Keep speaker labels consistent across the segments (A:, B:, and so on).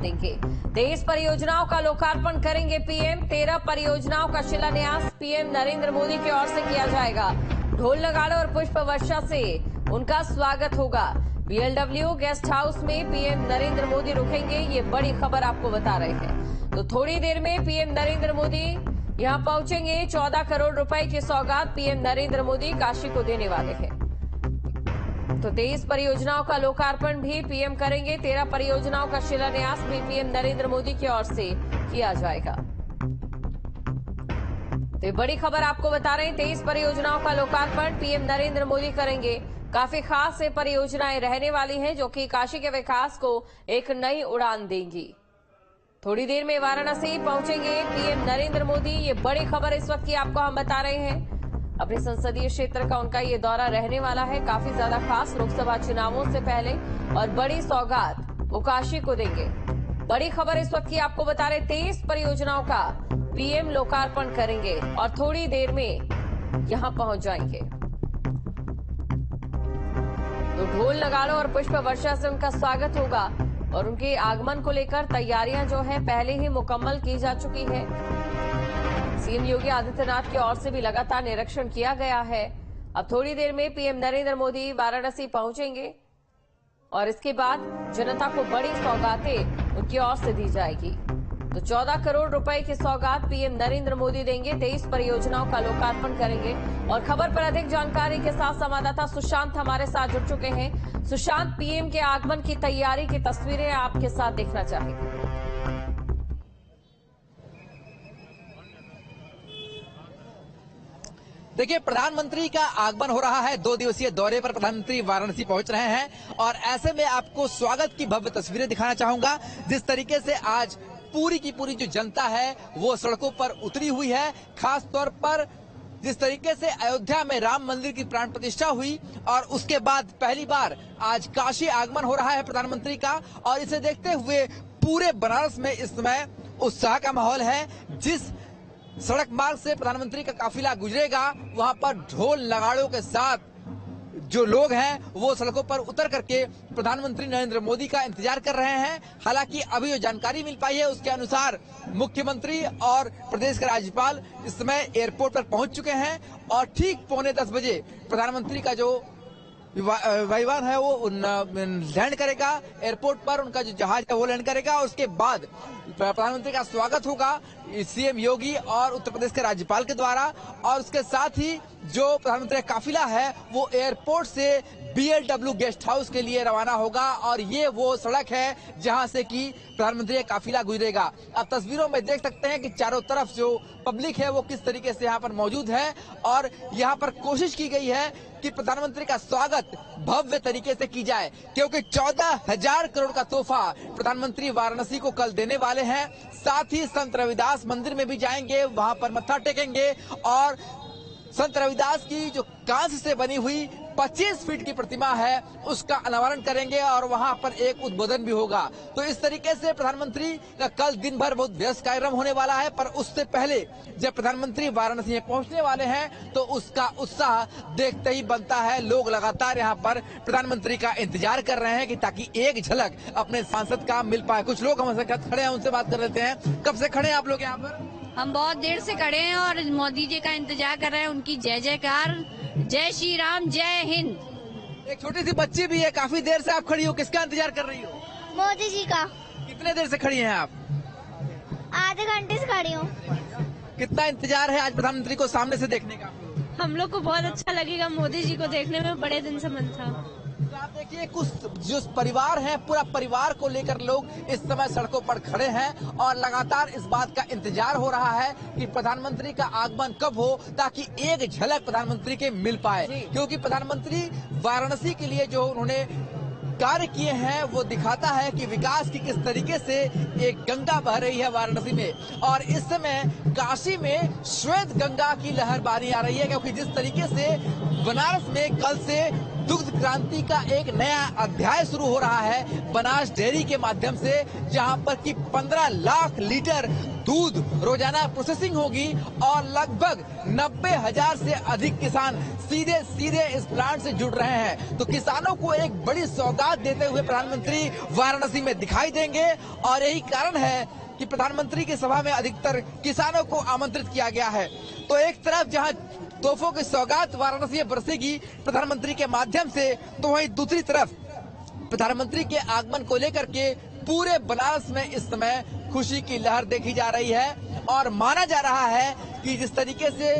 A: देंगे। 23 परियोजनाओं का लोकार्पण करेंगे पीएम। 13 परियोजनाओं का शिलान्यास पीएम नरेंद्र मोदी की ओर से किया जाएगा। ढोल नगाड़े और पुष्प वर्षा से उनका स्वागत होगा। बीएलडब्ल्यू गेस्ट हाउस में पीएम नरेंद्र मोदी रुकेंगे, ये बड़ी खबर आपको बता रहे हैं। तो थोड़ी देर में पीएम नरेंद्र मोदी यहां पहुंचेंगे। 14 करोड़ रुपए की सौगात पीएम नरेंद्र मोदी काशी को देने वाले हैं। तो 23 परियोजनाओं का लोकार्पण भी पीएम करेंगे। 13 परियोजनाओं का शिलान्यास भी पीएम नरेंद्र मोदी की ओर से किया जाएगा। तो ये बड़ी खबर आपको बता रहे हैं। 23 परियोजनाओं का लोकार्पण पीएम नरेंद्र मोदी करेंगे। काफी खास ये परियोजनाएं रहने वाली हैं जो कि काशी के विकास को एक नई उड़ान देंगी। थोड़ी देर में वाराणसी पहुंचेंगे पीएम नरेंद्र मोदी। ये बड़ी खबर इस वक्त की आपको हम बता रहे हैं। अपने संसदीय क्षेत्र का उनका ये दौरा रहने वाला है, काफी ज्यादा खास लोकसभा चुनावों से पहले, और बड़ी सौगात वो काशी को देंगे। बड़ी खबर इस वक्त की आपको बता रहे। 23 परियोजनाओं का पीएम लोकार्पण करेंगे और थोड़ी देर में यहां पहुंच जाएंगे। तो ढोल नगाड़ों और पुष्प वर्षा से उनका स्वागत होगा और उनके आगमन को लेकर तैयारियां जो है पहले ही मुकम्मल की जा चुकी है। सीएम योगी आदित्यनाथ की ओर से भी लगातार निरीक्षण किया गया है। अब थोड़ी देर में पीएम नरेंद्र मोदी वाराणसी पहुंचेंगे और इसके बाद जनता को बड़ी सौगातें उनकी ओर से दी जाएगी। तो 14 करोड़ रुपए की सौगात पीएम नरेंद्र मोदी देंगे। 23 परियोजनाओं का लोकार्पण करेंगे। और खबर पर अधिक जानकारी के साथ संवाददाता सुशांत हमारे साथ जुड़ चुके हैं। सुशांत, पीएम के आगमन की तैयारी की तस्वीरें आपके साथ देखना चाहेंगे।
B: देखिए, प्रधानमंत्री का आगमन हो रहा है। 2 दिवसीय दौरे पर प्रधानमंत्री वाराणसी पहुंच रहे हैं और ऐसे में आपको स्वागत की भव्य तस्वीरें दिखाना चाहूंगा। जिस तरीके से आज पूरी की पूरी जो जनता है वो सड़कों पर उतरी हुई है। खास तौर पर जिस तरीके से अयोध्या में राम मंदिर की प्राण प्रतिष्ठा हुई और उसके बाद पहली बार आज काशी आगमन हो रहा है प्रधानमंत्री का, और इसे देखते हुए पूरे बनारस में इस समय उत्साह का माहौल है। जिस सड़क मार्ग से प्रधानमंत्री का काफिला गुजरेगा वहां पर ढोल नगाड़ों के साथ जो लोग हैं वो सड़कों पर उतर करके प्रधानमंत्री नरेंद्र मोदी का इंतजार कर रहे हैं। हालांकि अभी जो जानकारी मिल पाई है उसके अनुसार मुख्यमंत्री और प्रदेश के राज्यपाल इस समय एयरपोर्ट पर पहुंच चुके हैं और ठीक 9:45 बजे प्रधानमंत्री का जो वायुयान है वो लैंड करेगा एयरपोर्ट पर। उनका जो जहाज है वो लैंड करेगा और उसके बाद प्रधानमंत्री का स्वागत होगा सीएम योगी और उत्तर प्रदेश के राज्यपाल के द्वारा। और उसके साथ ही जो प्रधानमंत्री का काफिला है वो एयरपोर्ट से बीएलडब्ल्यू गेस्ट हाउस के लिए रवाना होगा और ये वो सड़क है जहां से कि प्रधानमंत्री का काफिला गुजरेगा। अब तस्वीरों में देख सकते हैं कि चारों तरफ जो पब्लिक है वो किस तरीके से यहाँ पर मौजूद है और यहाँ पर कोशिश की गई है कि प्रधानमंत्री का स्वागत भव्य तरीके से की जाए, क्योंकि 14,000 करोड़ का तोहफा प्रधानमंत्री वाराणसी को कल देने वाले हैं। साथ ही संत रविदास मंदिर में भी जाएंगे, वहां पर मत्था टेकेंगे और संत रविदास की जो कांस्य से बनी हुई 25 फीट की प्रतिमा है उसका अनावरण करेंगे और वहां पर एक उद्बोधन भी होगा। तो इस तरीके से प्रधानमंत्री का कल दिन भर बहुत व्यस्त कार्यक्रम होने वाला है। पर उससे पहले जब प्रधानमंत्री वाराणसी में पहुंचने वाले हैं तो उसका उत्साह देखते ही बनता है। लोग लगातार यहां पर प्रधानमंत्री का इंतजार कर रहे हैं कि ताकि एक झलक अपने सांसद का मिल पाए। कुछ लोग हमारे साथ खड़े हैं, उनसे बात कर लेते हैं। कब से खड़े हैं आप लोग यहाँ पर?
C: हम बहुत देर से खड़े हैं और मोदी जी का इंतजार कर रहे हैं। उनकी जय जयकार, जय श्री राम, जय हिंद।
B: एक छोटी सी बच्ची भी है, काफी देर से आप खड़ी हो, किसका इंतजार कर रही हो?
D: मोदी जी का।
B: कितने देर से खड़ी हैं आप?
D: आधे घंटे से खड़ी हूँ।
B: कितना इंतजार है आज प्रधानमंत्री को सामने से देखने का?
C: हम लोग को बहुत अच्छा लगेगा, मोदी जी को देखने में बड़े दिन से मन था।
B: तो आप देखिए कुछ जो परिवार है, पूरा परिवार को लेकर लोग इस समय सड़कों पर खड़े हैं और लगातार इस बात का इंतजार हो रहा है कि प्रधानमंत्री का आगमन कब हो ताकि एक झलक प्रधानमंत्री के मिल पाए। क्योंकि प्रधानमंत्री वाराणसी के लिए जो उन्होंने कार्य किए हैं वो दिखाता है कि विकास की किस तरीके से एक गंगा बह रही है वाराणसी में। और इस समय काशी में श्वेत गंगा की लहरबारी आ रही है, क्योंकि जिस तरीके से बनारस में कल से दुग्ध क्रांति का एक नया अध्याय शुरू हो रहा है बनास डेयरी के माध्यम से, जहां पर कि 15 लाख लीटर दूध रोजाना प्रोसेसिंग होगी और लगभग 90,000 से अधिक किसान सीधे सीधे इस प्लांट से जुड़ रहे हैं। तो किसानों को एक बड़ी सौगात देते हुए प्रधानमंत्री वाराणसी में दिखाई देंगे और यही कारण है कि प्रधानमंत्री की सभा में अधिकतर किसानों को आमंत्रित किया गया है। तो एक तरफ जहां तोहफों की सौगात वाराणसी में बरसेगी प्रधानमंत्री के माध्यम से, तो वहीं दूसरी तरफ प्रधानमंत्री के आगमन को लेकर के पूरे बनारस में इस समय खुशी की लहर देखी जा रही है और माना जा रहा है कि जिस तरीके से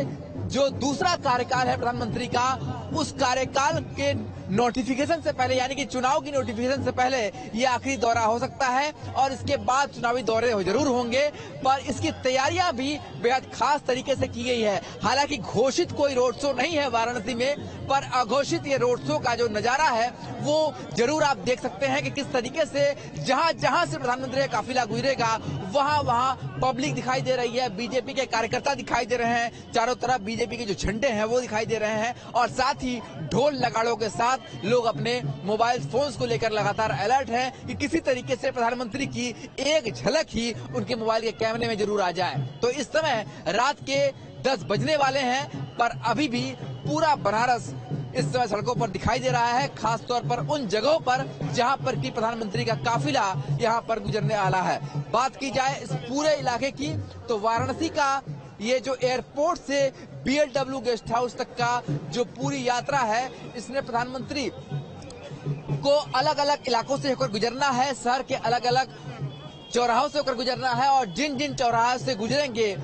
B: जो दूसरा कार्यकाल है प्रधानमंत्री का, उस कार्यकाल के नोटिफिकेशन से पहले यानी कि चुनाव की नोटिफिकेशन से पहले ये आखिरी दौरा हो सकता है और इसके बाद चुनावी दौरे जरूर होंगे, पर इसकी तैयारियां भी बेहद खास तरीके से की गई है। हालांकि घोषित कोई रोड शो नहीं है वाराणसी में, पर अघोषित ये रोड शो का जो नजारा है वो जरूर आप देख सकते हैं कि किस तरीके से जहां जहां से प्रधानमंत्री का काफिला गुजरेगा वहां वहां पब्लिक दिखाई दे रही है, बीजेपी के कार्यकर्ता दिखाई दे रहे हैं, चारों तरफ बीजेपी के जो झंडे हैं वो दिखाई दे रहे हैं और साथ ही ढोल नगाड़ों के साथ लोग अपने मोबाइल फोन्स को लेकर लगातार अलर्ट हैं कि किसी तरीके से प्रधानमंत्री की एक झलक ही उनके मोबाइल के कैमरे में जरूर आ जाए। तो इस समय रात के 10 बजने वाले हैं, पर अभी भी पूरा बनारस इस समय सड़कों पर दिखाई दे रहा है, खास तौर पर उन जगहों पर जहां पर कि प्रधानमंत्री का काफिला यहां पर गुजरने वाला है। बात की जाए इस पूरे इलाके की, तो वाराणसी का ये जो एयरपोर्ट से BLW गेस्ट हाउस तक का जो पूरी यात्रा है, इसमें प्रधानमंत्री को अलग अलग इलाकों से होकर गुजरना है, शहर के अलग अलग चौराहों से होकर गुजरना है और जिन जिन चौराहों से गुजरेंगे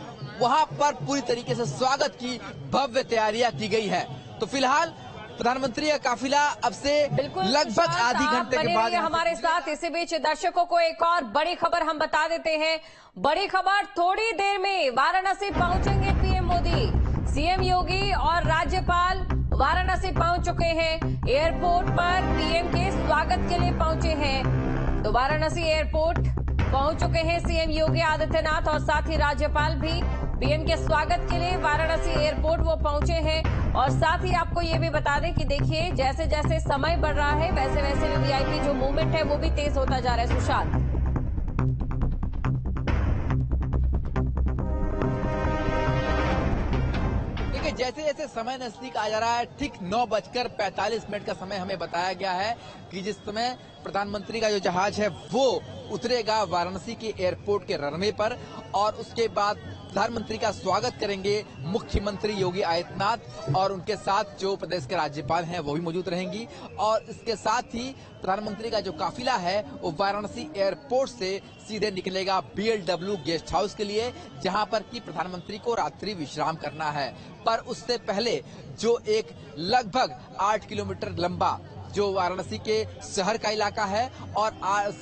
B: वहां पर पूरी तरीके से स्वागत की भव्य तैयारियां की गई है। तो फिलहाल प्रधानमंत्री का काफिला अब से लगभग आधी घंटे के बाद
A: हमारे साथ। इसी बीच दर्शकों को एक और बड़ी खबर हम बता देते हैं। बड़ी खबर, थोड़ी देर में वाराणसी पहुंचेंगे पीएम मोदी। सीएम योगी और राज्यपाल वाराणसी पहुंच चुके हैं। एयरपोर्ट पर पीएम के स्वागत के लिए पहुंचे हैं। तो वाराणसी एयरपोर्ट पहुंच चुके हैं सीएम योगी आदित्यनाथ और साथ ही राज्यपाल भी पीएम के स्वागत के लिए वाराणसी एयरपोर्ट वो पहुंचे हैं। और साथ ही आपको ये भी बता दें कि देखिए जैसे जैसे समय बढ़ रहा है वैसे वैसे वीआईपी जो मूवमेंट है वो भी तेज होता जा रहा है। सुशांत,
B: जैसे जैसे समय नजदीक आ जा रहा है, ठीक 9:45 का समय हमें बताया गया है कि जिस समय प्रधानमंत्री का जो जहाज है वो उतरेगा वाराणसी के एयरपोर्ट के रनवे पर और उसके बाद प्रधानमंत्री का स्वागत करेंगे मुख्यमंत्री योगी आदित्यनाथ और उनके साथ जो प्रदेश के राज्यपाल हैं वो भी मौजूद रहेंगी। और इसके साथ ही प्रधानमंत्री का जो काफिला है वो वाराणसी एयरपोर्ट से सीधे निकलेगा BLW गेस्ट हाउस के लिए, जहां पर कि प्रधानमंत्री को रात्रि विश्राम करना है। पर उससे पहले जो एक लगभग 8 किलोमीटर लंबा जो वाराणसी के शहर का इलाका है और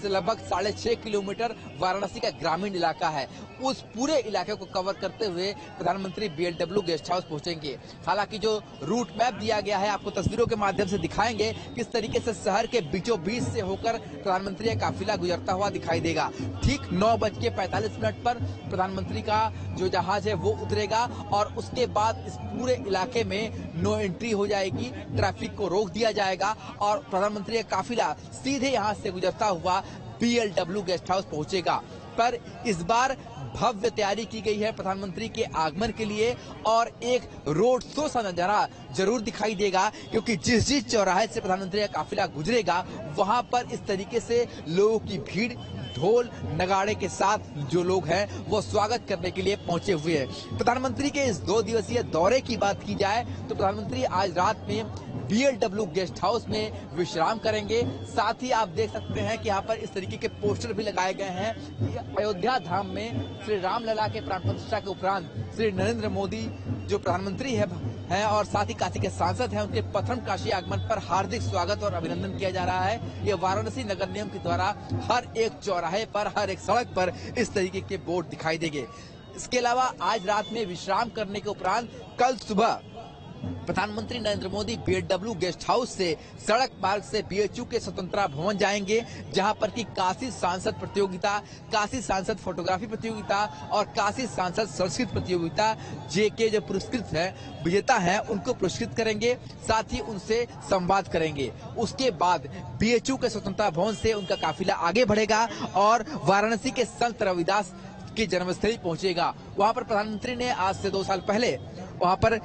B: लगभग 6.5 किलोमीटर वाराणसी का ग्रामीण इलाका है, उस पूरे इलाके को कवर करते हुए प्रधानमंत्री BLW गेस्ट हाउस पहुंचेंगे। हालांकि जो रूट मैप दिया गया है आपको तस्वीरों के माध्यम से दिखाएंगे किस तरीके से शहर के बीचों बीच से होकर प्रधानमंत्री का काफिला गुजरता हुआ दिखाई देगा। ठीक 9:45 पर प्रधानमंत्री का जो जहाज है वो उतरेगा और उसके बाद इस पूरे इलाके में नो एंट्री हो जाएगी, ट्रैफिक को रोक दिया जाएगा और प्रधानमंत्री का काफिला सीधे यहां से गुजरता हुआ BLW गेस्ट हाउस पहुंचेगा। पर इस बार भव्य तैयारी की गई है प्रधानमंत्री के आगमन के लिए और एक रोड शो सा नजारा जरूर दिखाई देगा, क्योंकि जिस जिस चौराहे से प्रधानमंत्री का काफिला गुजरेगा वहां पर इस तरीके से लोगों की भीड़ ढोल नगाड़े के साथ जो लोग हैं वो स्वागत करने के लिए पहुंचे हुए हैं। प्रधानमंत्री के इस 2 दिवसीय दौरे की बात की जाए तो प्रधानमंत्री आज रात में BLW गेस्ट हाउस में विश्राम करेंगे। साथ ही आप देख सकते हैं कि यहाँ पर इस तरीके के पोस्टर भी लगाए गए हैं कि अयोध्या धाम में श्री रामलला के प्राण प्रतिष्ठा के उपरांत श्री नरेंद्र मोदी जो प्रधानमंत्री हैं और साथ ही काशी के सांसद हैं, उनके प्रथम काशी आगमन पर हार्दिक स्वागत और अभिनंदन किया जा रहा है। ये वाराणसी नगर निगम के द्वारा हर एक चौराहे पर, हर एक सड़क पर इस तरीके के बोर्ड दिखाई देंगे। इसके अलावा आज रात में विश्राम करने के उपरांत कल सुबह प्रधानमंत्री नरेंद्र मोदी बीएचडब्ल्यू गेस्ट हाउस से सड़क मार्ग से बीएचयू के स्वतंत्रता भवन जाएंगे, जहां पर की काशी सांसद प्रतियोगिता, काशी सांसद फोटोग्राफी प्रतियोगिता और काशी सांसद संस्कृत प्रतियोगिता जेके जो पुरस्कृत है विजेता हैं उनको पुरस्कृत करेंगे, साथ ही उनसे संवाद करेंगे। उसके बाद बीएचयू के स्वतंत्रता भवन से उनका काफिला आगे बढ़ेगा और वाराणसी के संत रविदास की जन्मस्थली पहुंचेगा। वहां पर प्रधानमंत्री ने आज से 2 साल पहले वहां पर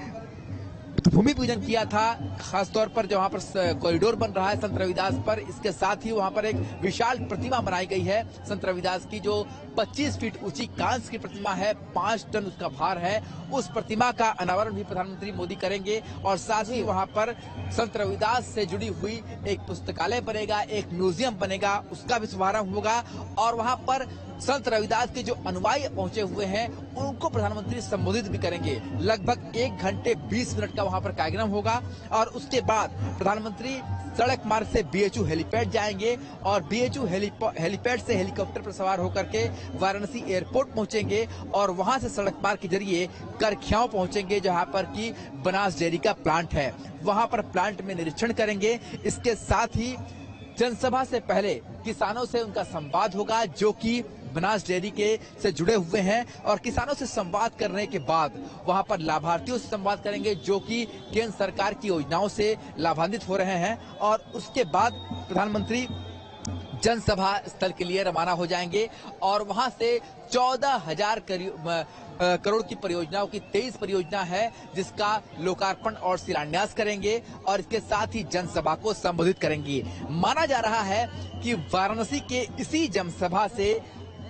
B: भूमि पूजन किया था, खासतौर पर जहां पर कॉरिडोर बन रहा है संत रविदास पर। इसके साथ ही वहां पर एक विशाल प्रतिमा बनाई गई है संत रविदास की, जो 25 फीट ऊंची कांस्य की प्रतिमा है, 5 टन उसका भार है। उस प्रतिमा का अनावरण भी प्रधानमंत्री मोदी करेंगे और साथ ही वहां पर संत रविदास से जुड़ी हुई एक पुस्तकालय बनेगा, एक म्यूजियम बनेगा, उसका भी शुभारंभ होगा। और वहां पर संत रविदास के जो अनुयायी पहुंचे हुए हैं उनको प्रधानमंत्री संबोधित भी करेंगे। लगभग 1 घंटे 20 मिनट का वहां पर कार्यक्रम होगा और उसके बाद प्रधानमंत्री सड़क मार्ग से बीएचयू हेलीपैड जाएंगे और बीएचयू हेलीपैड से हेलीकॉप्टर पर सवार होकर के वाराणसी एयरपोर्ट पहुंचेंगे और वहां से सड़क मार्ग के जरिए करखियाव पहुंचेंगे, जहां पर की बनास डेयरी का प्लांट है। वहां पर प्लांट में निरीक्षण करेंगे। इसके साथ ही जनसभा से पहले किसानों से उनका संवाद होगा, जो कि बनास डेयरी के से जुड़े हुए हैं, और किसानों से संवाद करने के बाद वहां पर लाभार्थियों से संवाद करेंगे जो कि केंद्र सरकार की योजनाओं से लाभान्वित हो रहे हैं। और उसके बाद प्रधानमंत्री जनसभा स्थल के लिए रवाना हो जाएंगे और वहां से 14,000 करोड़ की परियोजनाओं की 23 परियोजना है जिसका लोकार्पण और शिलान्यास करेंगे और इसके साथ ही जनसभा को संबोधित करेंगे। माना जा रहा है कि वाराणसी के इसी जनसभा से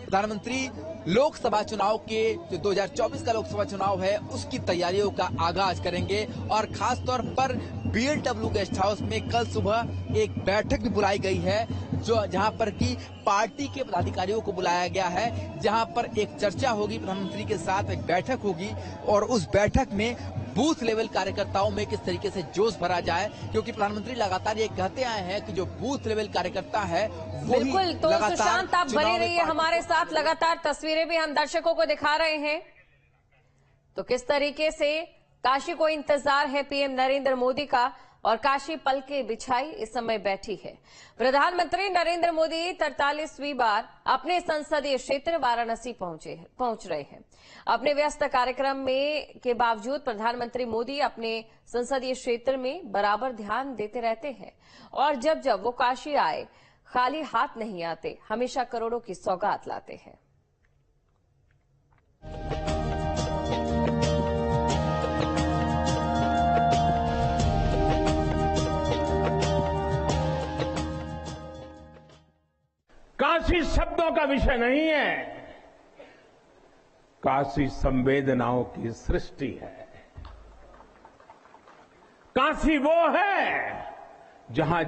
B: प्रधानमंत्री लोकसभा चुनाव के जो 2024 का लोकसभा चुनाव है उसकी तैयारियों का आगाज करेंगे। और खास तौर पर बीएचडब्ल्यू गेस्ट हाउस में कल सुबह एक बैठक भी बुलाई गई है, जो जहां पर की पार्टी के पदाधिकारियों को बुलाया गया है, जहां पर एक चर्चा होगी, प्रधानमंत्री के साथ एक बैठक होगी और उस बैठक में बूथ लेवल कार्यकर्ताओं में किस तरीके से जोश भरा जाए, क्योंकि प्रधानमंत्री लगातार ये कहते आए हैं कि जो बूथ लेवल कार्यकर्ता है वो
A: बिल्कुल। तो सुशांत आप बने रहिए हमारे साथ, लगातार तस्वीरें भी हम दर्शकों को दिखा रहे हैं। तो किस तरीके से काशी को इंतजार है पीएम नरेंद्र मोदी का और काशी पलके बिछाई इस समय बैठी है। प्रधानमंत्री नरेंद्र मोदी 43वीं बार अपने संसदीय क्षेत्र वाराणसी पहुंच रहे हैं। अपने व्यस्त कार्यक्रम में के बावजूद प्रधानमंत्री मोदी अपने संसदीय क्षेत्र में बराबर ध्यान देते रहते हैं और जब जब वो काशी आए खाली हाथ नहीं आते, हमेशा करोड़ों की सौगात लाते हैं।
E: काशी शब्दों का विषय नहीं है, काशी संवेदनाओं की सृष्टि है। काशी वो है जहां